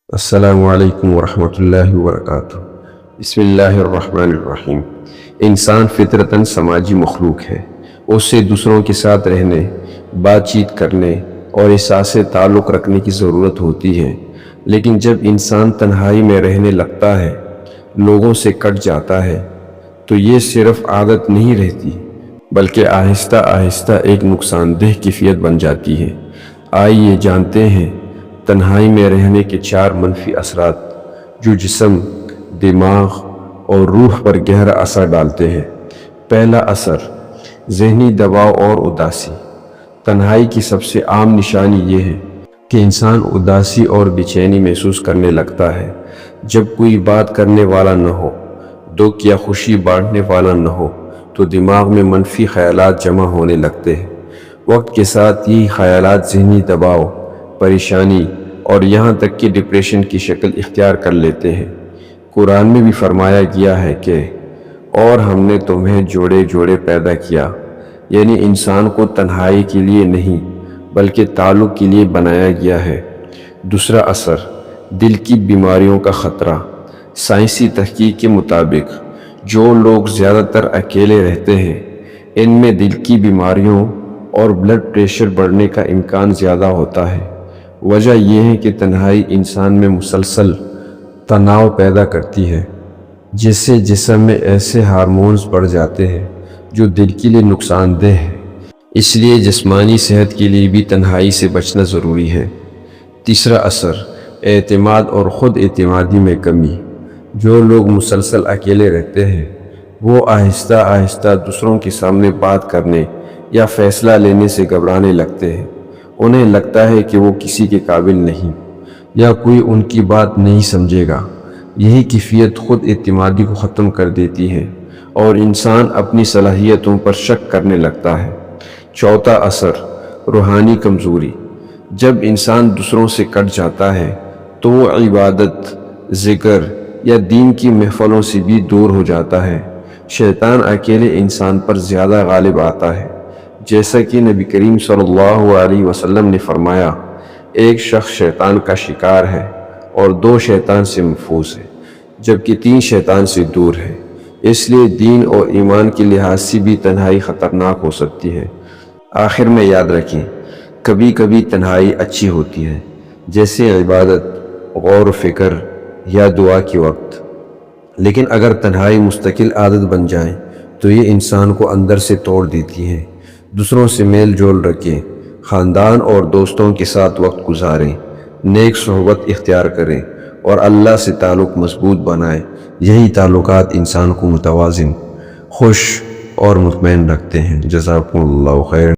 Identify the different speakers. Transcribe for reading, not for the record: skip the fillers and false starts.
Speaker 1: السلام علیکم ورحمۃ اللہ وبرکاتہ۔ بسم اللہ الرحمن الرحیم۔ انسان فطرتاً سماجی مخلوق ہے۔ اسے دوسروں کے ساتھ رہنے، بات چیت کرنے اور احساس تعلق رکھنے کی ضرورت ہوتی ہے، لیکن جب انسان تنہائی میں رہنے لگتا ہے، لوگوں سے کٹ جاتا ہے، تو یہ صرف عادت نہیں رہتی بلکہ آہستہ آہستہ ایک نقصان دہ کیفیت بن جاتی ہے۔ آئیے جانتے ہیں تنہائی میں رہنے کے 4 منفی اثرات جو جسم، دماغ اور روح پر گہرا اثر ڈالتے ہیں۔ پہلا اثر، ذہنی دباؤ اور اداسی۔ تنہائی کی سب سے عام نشانی یہ ہے کہ انسان اداسی اور بے چینی محسوس کرنے لگتا ہے۔ جب کوئی بات کرنے والا نہ ہو، دکھ یا خوشی بانٹنے والا نہ ہو، تو دماغ میں منفی خیالات جمع ہونے لگتے ہیں۔ وقت کے ساتھ یہ خیالات ذہنی دباؤ، پریشانی اور یہاں تک کہ ڈپریشن کی شکل اختیار کر لیتے ہیں۔ قرآن میں بھی فرمایا گیا ہے کہ اور ہم نے تمہیں جوڑے جوڑے پیدا کیا، یعنی انسان کو تنہائی کے لیے نہیں بلکہ تعلق کے لیے بنایا گیا ہے۔ دوسرا اثر، دل کی بیماریوں کا خطرہ۔ سائنسی تحقیق کے مطابق جو لوگ زیادہ تر اکیلے رہتے ہیں، ان میں دل کی بیماریوں اور بلڈ پریشر بڑھنے کا امکان زیادہ ہوتا ہے۔ وجہ یہ ہے کہ تنہائی انسان میں مسلسل تناؤ پیدا کرتی ہے، جس سے جسم میں ایسے ہارمونز بڑھ جاتے ہیں جو دل کے لیے نقصان دہ ہے۔ اس لیے جسمانی صحت کے لیے بھی تنہائی سے بچنا ضروری ہے۔ تیسرا اثر، اعتماد اور خود اعتمادی میں کمی۔ جو لوگ مسلسل اکیلے رہتے ہیں، وہ آہستہ آہستہ دوسروں کے سامنے بات کرنے یا فیصلہ لینے سے گھبرانے لگتے ہیں۔ انہیں لگتا ہے کہ وہ کسی کے قابل نہیں یا کوئی ان کی بات نہیں سمجھے گا۔ یہی کیفیت خود اعتمادی کو ختم کر دیتی ہے اور انسان اپنی صلاحیتوں پر شک کرنے لگتا ہے۔ چوتھا اثر، روحانی کمزوری۔ جب انسان دوسروں سے کٹ جاتا ہے تو وہ عبادت، ذکر یا دین کی محفلوں سے بھی دور ہو جاتا ہے۔ شیطان اکیلے انسان پر زیادہ غالب آتا ہے، جیسا کہ نبی کریم صلی اللہ علیہ وسلم نے فرمایا، ایک شخص شیطان کا شکار ہے اور 2 شیطان سے محفوظ ہے، جبکہ 3 شیطان سے دور ہے۔ اس لیے دین اور ایمان کے لحاظ سے بھی تنہائی خطرناک ہو سکتی ہے۔ آخر میں یاد رکھیں، کبھی کبھی تنہائی اچھی ہوتی ہے، جیسے عبادت، غور و فکر یا دعا کے وقت، لیکن اگر تنہائی مستقل عادت بن جائے تو یہ انسان کو اندر سے توڑ دیتی ہے۔ دوسروں سے میل جول رکھیں، خاندان اور دوستوں کے ساتھ وقت گزاریں، نیک صحبت اختیار کریں اور اللہ سے تعلق مضبوط بنائیں۔ یہی تعلقات انسان کو متوازن، خوش اور مطمئن رکھتے ہیں۔ جزاکم اللہ خیر۔